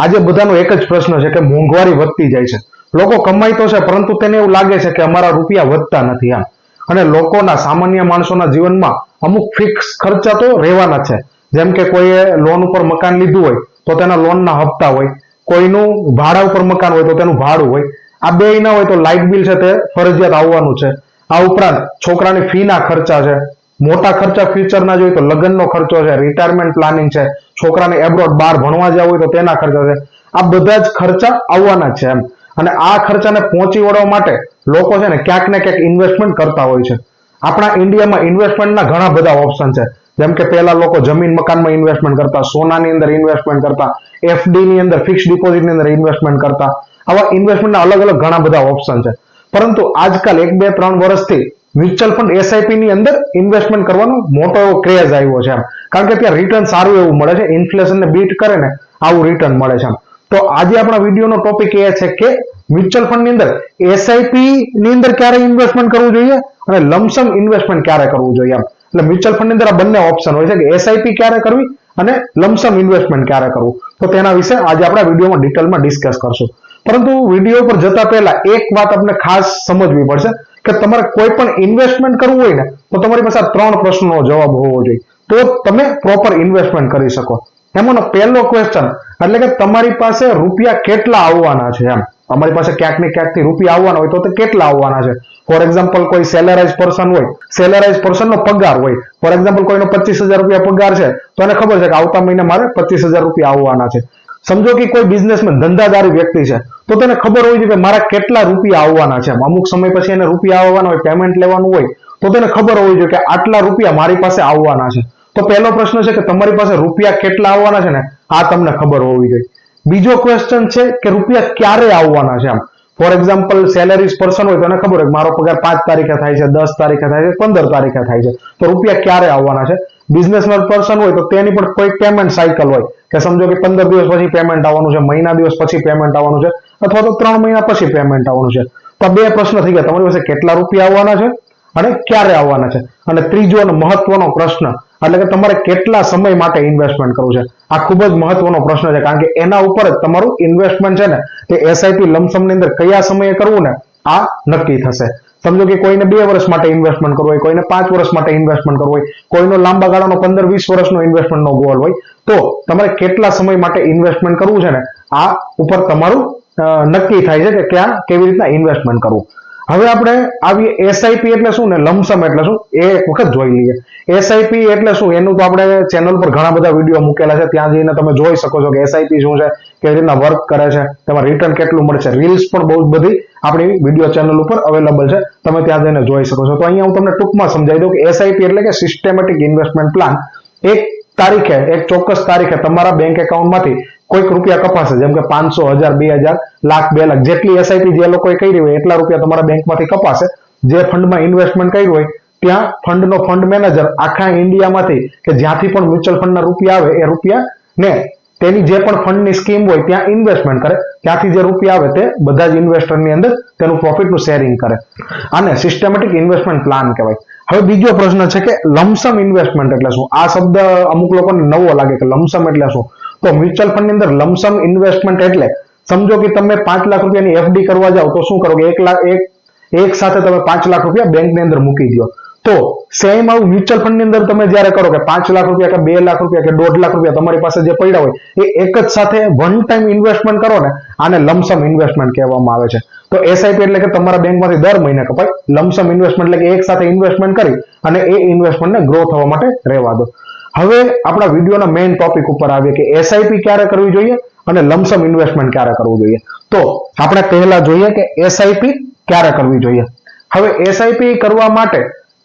આજે બધાનો એક જ પ્રશ્ન છે કે મોંઘવારી વધતી જાય છે. લોકો કમાઈ તો છે, પરંતુ તેને એવું લાગે છે કે અમારા રૂપિયા વધતા નથી આમ. અને લોકોના સામાન્ય માણસોના જીવનમાં અમુક ફિક્સ ખર્ચા તો રહેવાના છે. જેમ કે કોઈએ લોન ઉપર મકાન લીધું હોય તો તેના લોનના હપ્તા હોય, કોઈનું ભાડા ઉપર મકાન હોય તો તેનું ભાડું હોય. આ બે ના હોય તો લાઇટ બિલ છે તે ફરજિયાત આવવાનું છે. આ ઉપરાંત છોકરાની ફીના ખર્ચા છે. મોટા ખર્ચા ફ્યુચરના જોઈએ તો લગ્નનો ખર્ચો છે, રિટાયરમેન્ટ પ્લાનિંગ છે, છોકરાને એબ્રોડ બહાર ભણવા જવું હોય તો તેના ખર્ચા છે. આ બધા જ ખર્ચા આવવાના છે એમ. અને આ ખર્ચાને પહોંચી વળવા માટે લોકો છે ને ક્યાંક ને ક્યાંક ઇન્વેસ્ટમેન્ટ કરતા હોય છે. આપણા ઇન્ડિયામાં ઇન્વેસ્ટમેન્ટના ઘણા બધા ઓપ્શન છે. જેમ કે પહેલા લોકો જમીન મકાનમાં ઇન્વેસ્ટમેન્ટ કરતા, સોનાની અંદર ઇન્વેસ્ટમેન્ટ કરતા, એફડી ની અંદર ફિક્સ ડિપોઝિટની અંદર ઇન્વેસ્ટમેન્ટ કરતા. આવા ઇન્વેસ્ટમેન્ટના અલગ અલગ ઘણા બધા ઓપ્શન છે. પરંતુ આજકાલ 1, 2, 3 વર્ષથી મ્યુચ્યુઅલ ફંડ એસઆઈપી ની અંદર ઇન્વેસ્ટમેન્ટ કરવાનો મોટો એવો ક્રેઝ આવ્યો છે એમ. કારણ કે ત્યાં રિટર્ન સારું એવું મળે છે. ઇન્ફ્લેશનને બીટ કરે ને આવું રિટર્ન મળે છે એમ. તો આજે આપણા વિડીયોનો ટોપિક એ છે કે મ્યુચ્યુઅલ ફંડ ની અંદર એસઆઈપી ની અંદર ક્યારે ઇન્વેસ્ટમેન્ટ કરવું જોઈએ અને લમસમ ઇન્વેસ્ટમેન્ટ ક્યારે કરવું જોઈએ એમ. એટલે મ્યુચ્યુઅલ ફંડ ની અંદર આ બંને ઓપ્શન હોય છે કે એસઆઈપી ક્યારે કરવી અને લમસમ ઇન્વેસ્ટમેન્ટ ક્યારે કરવું. તો તેના વિશે આજે આપણે વિડીયોમાં ડિટેલમાં ડિસ્કસ કરશું. પરંતુ વિડીયો પર જતા પહેલા એક વાત આપણે ખાસ સમજવી પડશે કે તમારે કોઈ પણ ઇન્વેસ્ટમેન્ટ કરવું હોય ને તો તમારી પાસે 3 પ્રશ્નોનો જવાબ હોવો જોઈએ. તો તમે પ્રોપર ઇન્વેસ્ટમેન્ટ કરી શકો. એમાંનો પહેલો ક્વેશ્ચન એટલે કે તમારી પાસે રૂપિયા કેટલા આવવાના છે એમ. અમારી પાસે ક્યાંક ને ક્યાંકથી રૂપિયા આવવાના હોય તો તે કેટલા આવવાના છે. ફોર એક્ઝામ્પલ કોઈ સેલેરાઇઝ પર્સન હોય, સેલેરાઇઝ પર્સનનો પગાર હોય. ફોર એક્ઝામ્પલ કોઈનો 25,000 રૂપિયા પગાર છે તો એને ખબર છે કે આવતા મહિને મારે 25,000 રૂપિયા આવવાના છે. સમજો કે કોઈ બિઝનેસમેન ધંધાદારી વ્યક્તિ છે તો તેને ખબર હોય છે કે મારા કેટલા રૂપિયા આવવાના છે. અમુક સમય પછી એને રૂપિયા આવવાના હોય, પેમેન્ટ લેવાનું હોય તો તેને ખબર હોવી જોઈએ કે આટલા રૂપિયા મારી પાસે આવવાના છે. તો પહેલો પ્રશ્ન છે કે તમારી પાસે રૂપિયા કેટલા આવવાના છે ને આ તમને ખબર હોવી જોઈએ. બીજો ક્વેશ્ચન છે કે રૂપિયા ક્યારે આવવાના છે એમ. ફોર એક્ઝામ્પલ સેલેરીઝ પર્સન હોય તો એને ખબર હોય કે મારો પગાર 5 તારીખે થાય છે, 10 તારીખે થાય છે, 15 તારીખે થાય છે. તો રૂપિયા ક્યારે આવવાના છે. બિઝનેસમેન પર્સન હોય તો તેની પણ કોઈ પેમેન્ટ સાયકલ હોય કે સમજો કે 15 દિવસ પછી પેમેન્ટ આવવાનું છે, મહિના દિવસ પછી પેમેન્ટ આવવાનું છે, અથવા તો 3 મહિના પછી પેમેન્ટ આવવાનું છે. તો બે પ્રશ્ન થઈ ગયા. તમારી પાસે કેટલા રૂપિયા આવવાના છે અને ક્યારે આવવાના છે. અને ત્રીજો અને મહત્વનો પ્રશ્ન એટલે કે તમારે કેટલા સમય માટે ઇન્વેસ્ટમેન્ટ કરવું છે. આ ખૂબ જ મહત્વનો પ્રશ્ન છે. કારણ કે એના ઉપર જ તમારું ઇન્વેસ્ટમેન્ટ છે ને તે એસઆઈપી લમસમ ની અંદર કયા સમયે કરવું ને આ નક્કી થશે. સમજો કે કોઈને 2 વર્ષ માટે ઇન્વેસ્ટમેન્ટ કરવું હોય, કોઈને 5 વર્ષ માટે ઇન્વેસ્ટમેન્ટ કરવું હોય, કોઈનો લાંબા ગાળાનો 15-20 વર્ષનો ઇન્વેસ્ટમેન્ટનો ગોલ હોય, તો તમારે કેટલા સમય માટે ઇન્વેસ્ટમેન્ટ કરવું છે ને આ ઉપર તમારું નક્કી થાય છે કે ક્યાં કેવી રીતના ઇન્વેસ્ટમેન્ટ કરવું. હવે આપણે આવીએ એસઆઈપી એટલે શું ને લમસમ એટલે શું એ એક વખત જોઈ લઈએ. એસઆઈપી એટલે શું એનું તો આપણે ચેનલ પર ઘણા બધા વિડીયો મૂકેલા છે, ત્યાં જઈને તમે જોઈ શકો છો કે એસઆઈપી શું છે, કેવી રીતના વર્ક કરે છે, તેમાં રિટર્ન કેટલું મળશે. રીલ્સ પણ બહુ બધી આપણી વિડીયો ચેનલ ઉપર અવેલેબલ છે, તમે ત્યાં જઈને જોઈ શકો છો. તો અહીંયા હું તમને ટૂંકમાં સમજાવી દઉં કે એસઆઈપી એટલે કે સિસ્ટેમેટિક ઇન્વેસ્ટમેન્ટ પ્લાન. એક તારીખે, એક ચોક્કસ તારીખે તમારા બેંક એકાઉન્ટમાંથી કોઈક રૂપિયા કપાશે. જેમ કે 500, 1000, 2000, લાખ, 2 લાખ જેટલી એસઆઈપી જે લોકોએ કરી હોય એટલા રૂપિયા તમારા બેંકમાંથી કપાશે. જે ફંડમાં ઇન્વેસ્ટમેન્ટ કર્યું હોય ત્યાં ફંડનો ફંડ મેનેજર આખા ઇન્ડિયામાંથી કે જ્યાંથી પણ મ્યુચ્યુઅલ ફંડના રૂપિયા આવે એ રૂપિયા ને તેની જે પણ ફંડની સ્કીમ હોય ત્યાં ઇન્વેસ્ટમેન્ટ કરે. ત્યાંથી જે રૂપિયા આવે તે બધા જ ઇન્વેસ્ટરની અંદર તેનું પ્રોફિટનું શેરિંગ કરે. આને સિસ્ટેમેટિક ઇન્વેસ્ટમેન્ટ પ્લાન કહેવાય. હવે બીજો પ્રશ્ન છે કે લમસમ ઇન્વેસ્ટમેન્ટ એટલે શું. આ શબ્દ અમુક લોકોને નવો લાગે કે લમસમ એટલે શું. તો મ્યુચ્યુઅલ ફંડની અંદર લમસમ ઇન્વેસ્ટમેન્ટ એટલે સમજો કે તમે 5 લાખ રૂપિયાની એફડી કરવા જાઓ તો શું કરો કે એક સાથે તમે 5 લાખ રૂપિયા બેંકની અંદર મૂકી દો. તો સેમ આવું મ્યુચ્યુઅલ ફંડ ની અંદર તમે જ્યારે કરો કે 5 લાખ રૂપિયા કે 2 લાખ રૂપિયા કે 1.5 લાખ રૂપિયા તમારી પાસે જે પડ્યા હોય એ એક જ સાથે વન ટાઈમ ઇન્વેસ્ટમેન્ટ કરો ને આને લમસમ ઇન્વેસ્ટમેન્ટ કહેવામાં આવે છે. તો એસઆઈપી એટલે કે તમારા બેંકમાંથી દર મહિને કપાય. લમસમ ઇન્વેસ્ટમેન્ટ એટલે કે એક સાથે ઇન્વેસ્ટમેન્ટ કરી અને એ ઇન્વેસ્ટમેન્ટને ગ્રો થવા માટે રહેવા દો. હવે આપણા વિડીયોના મેઇન ટોપિક ઉપર આવીએ કે એસઆઈપી ક્યારે કરવી જોઈએ અને લમસમ ઇન્વેસ્ટમેન્ટ ક્યારે કરવું જોઈએ. તો આપણે પહેલા જોઈએ કે એસઆઈપી ક્યારે કરવી જોઈએ. હવે એસઆઈપી કરવા માટે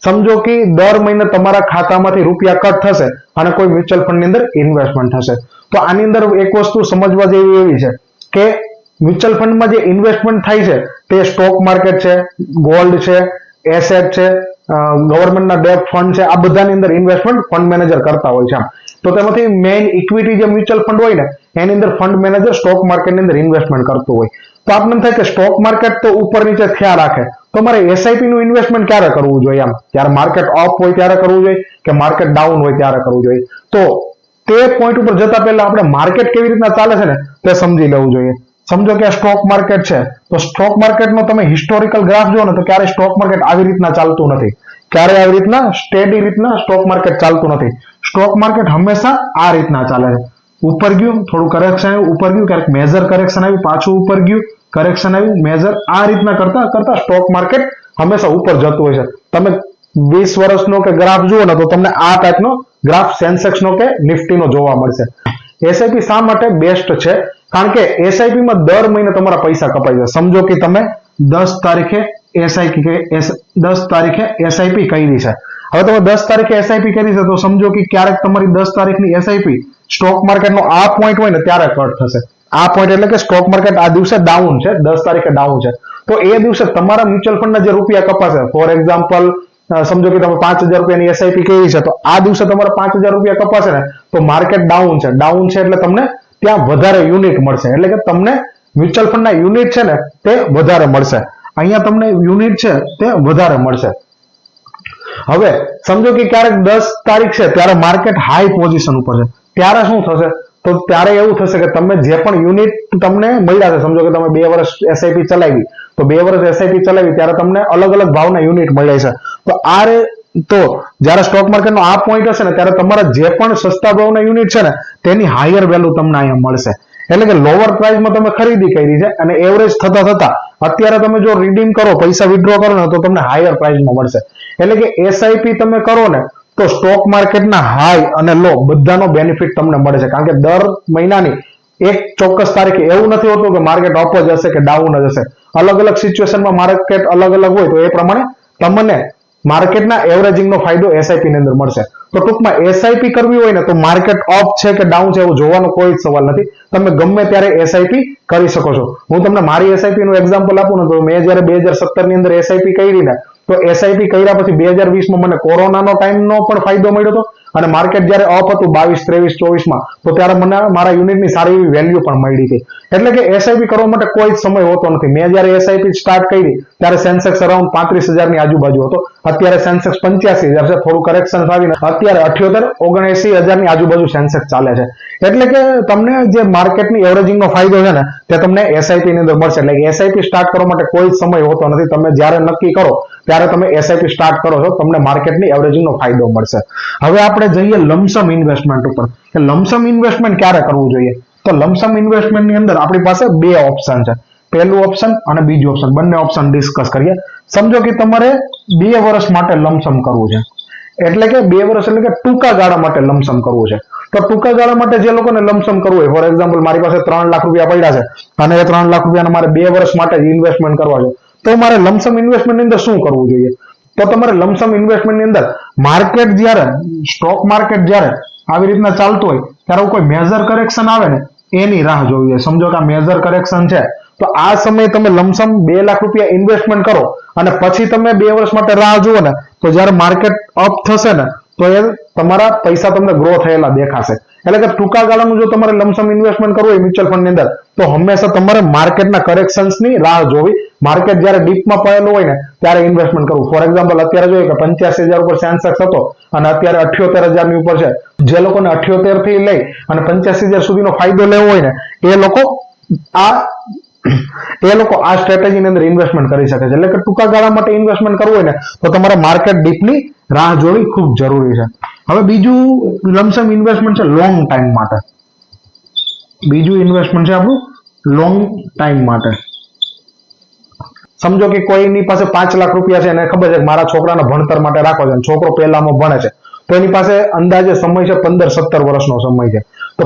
સમજો કે દર મહિને તમારા ખાતામાંથી રૂપિયા કટ થશે અને કોઈ મ્યુચ્યુઅલ ફંડ ની અંદર ઇન્વેસ્ટમેન્ટ થશે. તો આની અંદર એક વસ્તુ સમજવા જેવી એવી છે કે મ્યુચ્યુઅલ ફંડમાં જે ઇન્વેસ્ટમેન્ટ થાય છે તે સ્ટોક માર્કેટ છે, ગોલ્ડ છે, એસેટ છે, ગવર્મેન્ટના ડેટ ફંડ છે, આ બધાની અંદર ઇન્વેસ્ટમેન્ટ ફંડ મેનેજર કરતા હોય છે. તો તેમાંથી મેઇન ઇક્વિટી જે મ્યુચ્યુઅલ ફંડ હોય ને એની અંદર ફંડ મેનેજર સ્ટોક માર્કેટની અંદર ઇન્વેસ્ટમેન્ટ કરતું હોય. તો આપણને થાય કે સ્ટોક માર્કેટ તો ઉપર નીચે થયા રાખે તો મારે એસઆઈપી નું ઇન્વેસ્ટમેન્ટ ક્યારે કરવું જોઈએ. આમ જ્યારે માર્કેટ અપ હોય ત્યારે કરવું જોઈએ કે માર્કેટ ડાઉન હોય ત્યારે કરવું જોઈએ. તો તે પોઈન્ટ ઉપર જતા પહેલા આપણે માર્કેટ કેવી રીતના ચાલે છે ને તે સમજી લેવું જોઈએ. સમજો કે આ સ્ટોક માર્કેટ છે, તો સ્ટોક માર્કેટનો તમે હિસ્ટોરિકલ ગ્રાફ જો ને તો ક્યારે સ્ટોક માર્કેટ આવી રીતના ચાલતું નથી, ક્યારે આવી રીતના સ્ટેડી રીતના સ્ટોક માર્કેટ ચાલતું નથી. સ્ટોક માર્કેટ હંમેશા આ રીતના ચાલે છે. ઉપર ગયું, થોડું કરેક્શન આવ્યું, ઉપર ગયું, ક્યારેક મેજર કરેક્શન આવ્યું, પાછું ઉપર ગયું, કરેક્શન આવ્યું, મેજર, આ રીતના કરતા કરતા સ્ટોક માર્કેટ હંમેશા ઉપર જતું હોય છે. તમે 20 વર્ષનો કે ગ્રાફ જુઓ ને તો તમને આ ટાઈપનો ગ્રાફ સેન્સેક્સ નો કે નિફ્ટી નો જોવા મળશે. એસઆઈપી શા માટે બેસ્ટ છે? કારણ કે એસઆઈપી માં દર મહિને તમારા પૈસા કપાઈ જાય. સમજો કે તમે 10 તારીખે એસઆઈપી કરી છે. હવે તમે 10 તારીખે એસઆઈપી કરી છે તો સમજો કે ક્યારેક તમારી 10 તારીખની એસઆઈપી સ્ટોક માર્કેટનો આ પોઈન્ટ હોય ને ત્યારે કટ થશે. આ પોઈન્ટ એટલે કે સ્ટોક માર્કેટ આ દિવસે ડાઉન છે, 10 તારીખે ડાઉન છે, તો એ દિવસે તમારા મ્યુચ્યુઅલ ફંડના જે રૂપિયા કપાશે, ફોર એક્ઝામ્પલ સમજો કે તમે 5000 રૂપિયાની એસઆઈપી કરી છે, તો આ દિવસે તમારા 5000 રૂપિયા કપાશે ને તો માર્કેટ ડાઉન છે. ડાઉન છે એટલે તમને ત્યાં વધારે યુનિટ મળશે, એટલે કે તમને મ્યુચ્યુઅલ ફંડના યુનિટ છે ને તે વધારે મળશે. અહીંયા તમને યુનિટ છે તે વધારે મળશે. હવે સમજો કે ક્યારેક 10 તારીખ છે ત્યારે માર્કેટ હાઈ પોઝિશન ઉપર છે, ત્યારે શું થશે? તો ત્યારે એવું થશે કે તમે જે પણ યુનિટ તમને મળ્યા છે, સમજો કે તમે 2 વર્ષ એસઆઈપી ચલાવી, તો 2 વર્ષ એસઆઈપી ચલાવી ત્યારે તમને અલગ અલગ ભાવના યુનિટ મળ્યા છે. તો જ્યારે સ્ટોક માર્કેટનો આ પોઈન્ટ હશે ને ત્યારે તમારા જે પણ સસ્તા ભાવના યુનિટ છે ને તેની હાયર વેલ્યુ તમને અહીંયા મળશે. એટલે કે લોઅર પ્રાઇસમાં તમે ખરીદી કરી છે અને એવરેજ થતા અત્યારે તમે જો રિડીમ કરો, પૈસા વિથડ્રો કરો ને તો તમને હાયર પ્રાઇસમાં મળશે. એટલે કે એસઆઈપી તમે કરો ને તો સ્ટોક માર્કેટના હાઈ અને લો બધાનો બેનિફિટ તમને મળે છે. કારણ કે દર મહિનાની એક ચોક્કસ તારીખે એવું નથી હોતું કે માર્કેટ અપ જ હશે કે ડાઉન જ હશે. અલગ અલગ સિચ્યુએશનમાં માર્કેટ અલગ અલગ હોય, તો એ પ્રમાણે તમને માર્કેટના એવરેજિંગનો ફાયદો એસઆઈપી ની અંદર મળશે. તો ટૂંકમાં એસઆઈપી કરવી હોય ને તો માર્કેટ અપ છે કે ડાઉન છે એવું જોવાનો કોઈ જ સવાલ નથી. તમે ગમે ત્યારે એસઆઈપી કરી શકો છો. હું તમને મારી એસઆઈપી નું એક્ઝામ્પલ આપું ને તો મેં જયારે 2017 ની અંદર એસઆઈપી કરી ને તો એસઆઈપી કર્યા પછી 2020 માં મને કોરોનાનો ટાઈમનો પણ ફાયદો મળ્યો હતો અને માર્કેટ જયારે અપ હતું 22, 23, 24 માં, તો ત્યારે મને મારા યુનિટની સારી એવી વેલ્યુ પણ મળી હતી. એટલે કે એસઆઈપી કરવા માટે કોઈ જ સમય હોતો નથી. મેં જયારે એસઆઈપી સ્ટાર્ટ કરી ત્યારે સેન્સેક્સ અરાઉન્ડ 35,000 ની આજુબાજુ હતો, અત્યારે સેન્સેક્સ 85,000 છે, થોડું કરેક્શન આવીને અત્યારે 78-79,000 ની આજુબાજુ સેન્સેક્સ ચાલે છે. એટલે કે તમને જે માર્કેટની એવરેજિંગનો ફાયદો છે ને તે તમને એસઆઈપી ની અંદર મળશે. એટલે કે એસઆઈપી સ્ટાર્ટ કરવા માટે કોઈ જ સમય હોતો નથી. તમે જ્યારે નક્કી કરો ત્યારે તમે એસઆઈપી સ્ટાર્ટ કરો છો, તમને માર્કેટની એવરેજિંગનો ફાયદો મળશે. હવે આપણે જઈએ લમસમ ઇન્વેસ્ટમેન્ટ ઉપર કે લમસમ ઇન્વેસ્ટમેન્ટ ક્યારે કરવું જોઈએ. તો લમસમ ઇન્વેસ્ટમેન્ટની અંદર આપણી પાસે 2 ઓપ્શન છે. પહેલું ઓપ્શન અને બીજું ઓપ્શન, બંને ઓપ્શન ડિસ્કસ કરીએ. સમજો કે તમારે 2 વર્ષ માટે લમસમ કરવું છે, એટલે કે 2 વર્ષ એટલે કે ટૂંકા ગાળા માટે લમસમ કરવું છે. તો ટૂંકા ગાળા માટે જે લોકોને લમસમ કરવું હોય, ફોર એક્ઝામ્પલ મારી પાસે 3 લાખ રૂપિયા પડ્યા છે અને એ 3 લાખ રૂપિયાને મારે 2 વર્ષ માટે જ ઇન્વેસ્ટમેન્ટ કરવા છે, તો મારે લમસમ ઇન્વેસ્ટમેન્ટની અંદર શું કરવું જોઈએ? તો તમારે લમસમ ઇન્વેસ્ટમેન્ટની અંદર માર્કેટ જ્યારે સ્ટોક માર્કેટ જ્યારે આવી રીતના ચાલતું હોય ત્યારે કોઈ મેજર કરેક્શન આવે ને એની રાહ જોવી જોઈએ. સમજો કે આ મેજર કરેક્શન છે તો આ સમયે તમે લમસમ 2 લાખ રૂપિયા ઇન્વેસ્ટમેન્ટ કરો અને પછી તમે 2 વર્ષ માટે રાહ જુઓ ને તો જ્યારે માર્કેટ અપ થશે ને તો એ તમારા પૈસા તમને ગ્રો થયેલા દેખાશે. એટલે કે ટૂંકા ગાળાનું જો તમારે લમસમ ઇન્વેસ્ટમેન્ટ કરવું હોય મ્યુચ્યુઅલ ફંડ ની અંદર તો હંમેશા તમારે માર્કેટના કરેક્શન્સની રાહ જોવી. માર્કેટ જ્યારે ડીપમાં પડેલું હોય ને ત્યારે ઇન્વેસ્ટમેન્ટ કરવું. ફોર એક્ઝામ્પલ અત્યારે જોઈએ કે 85,000 ઉપર સેન્સેક્સ હતો અને અત્યારે 78,000 ની ઉપર છે. જે લોકોને 78 થી લઈ અને 85,000 સુધીનો ફાયદો લેવો હોય ને એ લોકો આ સ્ટ્રેટેજીની અંદર ઇન્વેસ્ટમેન્ટ કરી શકે છે. એટલે કે ટૂંકા ગાળા માટે ઇન્વેસ્ટમેન્ટ કરવું હોય ને તો તમારે માર્કેટ ડીપની રાહ જોવી ખૂબ જરૂરી છે. હવે બીજું લમસમ ઇન્વેસ્ટમેન્ટ છે લોંગ ટાઈમ માટે. બીજું ઇન્વેસ્ટમેન્ટ છે આપણું લોંગ ટાઈમ માટે. સમજો કે કોઈની પાસે 5 લાખ રૂપિયા છે અને ખબર છે કે મારા છોકરાના ભણતર માટે રાખો છે, છોકરો પહેલામાં ભણે છે, તો એની પાસે અંદાજે સમય છે 15-17 વર્ષનો સમય છે. તો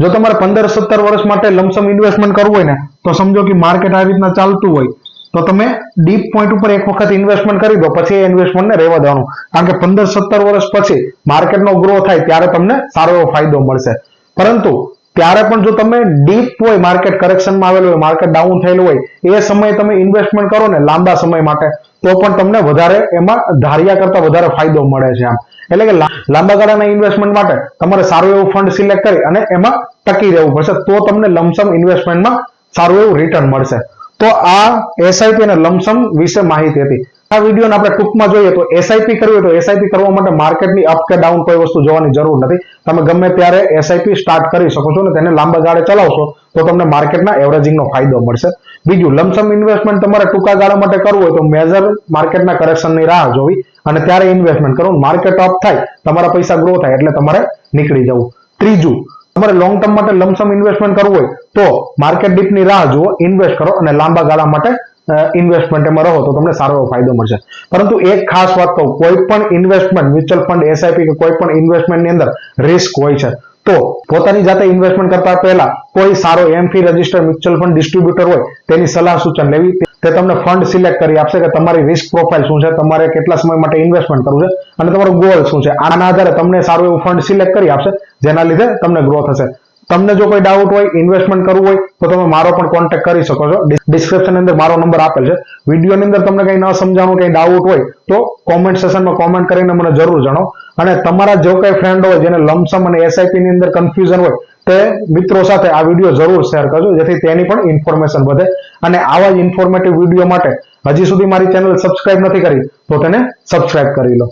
જો તમારે 15-17 વર્ષ માટે લમસમ ઇન્વેસ્ટમેન્ટ કરવું હોય ને તો સમજો કે માર્કેટ આ રીતના ચાલતું હોય તો તમે ડીપ પોઈન્ટ ઉપર એક વખત ઇન્વેસ્ટમેન્ટ કરી દો, પછી એ ઇન્વેસ્ટમેન્ટને રહેવા દેવાનું. કારણ કે 15-17 વર્ષ પછી માર્કેટનો ગ્રો થાય ત્યારે તમને સારો એવો ફાયદો મળશે. પરંતુ ત્યારે પણ જો તમે ડીપ હોય, માર્કેટ કરેક્શનમાં આવેલું હોય, માર્કેટ ડાઉન થયેલું હોય, એ સમયે તમે ઇન્વેસ્ટમેન્ટ કરો ને લાંબા સમય માટે તો પણ તમને વધારે એમાં ધાર્યા કરતા વધારે ફાયદો મળે છે. આમ એટલે કે લાંબા ગાળાના ઇન્વેસ્ટમેન્ટ માટે તમારે સારું એવું ફંડ સિલેક્ટ કરી અને એમાં ટકી રહેવું પડશે, તો તમને લમસમ ઇન્વેસ્ટમેન્ટમાં સારું એવું રિટર્ન મળશે. તો આ એસઆઈપી અને લમસમ વિશે માહિતી હતી. આ વિડીયોને આપણે ટૂંકમાં જોઈએ તો એસઆઈપી કરવી હોય તો એસઆઈપી કરવા માટે માર્કેટની અપ કે ડાઉન કોઈ વસ્તુ જોવાની જરૂર નથી. તમે ગમે ત્યારે એસઆઈપી સ્ટાર્ટ કરી શકો છો ને તેને લાંબા ગાળે ચલાવશો તો તમને માર્કેટના એવરેજિંગનો ફાયદો મળશે. બીજું, લમસમ ઇન્વેસ્ટમેન્ટ તમારે ટૂંકા ગાળા માટે કરવું હોય તો મેજર માર્કેટના કરેક્શનની રાહ જોવી અને ત્યારે ઇન્વેસ્ટમેન્ટ કરવું. માર્કેટ અપ થાય, તમારા પૈસા ગ્રો થાય એટલે તમારે નીકળી જવું. ત્રીજું, તમારે લોંગ ટર્મ માટે લમસમ ઇન્વેસ્ટમેન્ટ કરવું હોય તો માર્કેટ ડીપની રાહ જુઓ, ઇન્વેસ્ટ કરો અને લાંબા ગાળા માટે ઇન્વેસ્ટમેન્ટમાં રહો તો તમને સારો એવો ફાયદો મળશે. પરંતુ એક ખાસ વાત કહું, કોઈ પણ ઇન્વેસ્ટમેન્ટ, મ્યુચ્યુઅલ ફંડ, એસઆઈપી કે કોઈ પણ ઇન્વેસ્ટમેન્ટની અંદર રિસ્ક હોય છે. તો પોતાની જાતે ઇન્વેસ્ટમેન્ટ કરતા પહેલા કોઈ સારો એમફી રજિસ્ટર મ્યુચ્યુઅલ ફંડ ડિસ્ટ્રીબ્યુટર હોય તેની સલાહ સૂચન લેવી. તે તમને ફંડ સિલેક્ટ કરી આપશે કે તમારી રિસ્ક પ્રોફાઇલ શું છે, તમારે કેટલા સમય માટે ઇન્વેસ્ટમેન્ટ કરવું છે અને તમારો ગોલ શું છે. આના આધારે તમને સારું એવું ફંડ સિલેક્ટ કરી આપશે જેના લીધે તમને ગ્રો થશે. તમને જો કોઈ ડાઉટ હોય, ઇન્વેસ્ટમેન્ટ કરવું હોય તો તમે મારો પણ કોન્ટેક્ટ કરી શકો છો. ડિસ્ક્રિપ્શન ની અંદર મારો નંબર આપેલ છે. વિડીયોની અંદર તમને કંઈ ન સમજાણું, કંઈ ડાઉટ હોય તો કોમેન્ટ સેશનમાં કોમેન્ટ કરીને મને જરૂર જણાવો. અને તમારા જો કંઈ ફ્રેન્ડ હોય જેને લમસમ અને એસઆઈપી ની અંદર કન્ફ્યુઝન હોય તે મિત્રો સાથે આ વિડીયો જરૂર શેર કરજો જેથી તેની પણ ઇન્ફોર્મેશન વધે. અને આવા જ ઇન્ફોર્મેટિવ વિડીયો માટે હજી સુધી મારી ચેનલ સબસ્ક્રાઇબ નથી કરી તો તેને સબસ્ક્રાઇબ કરી લો.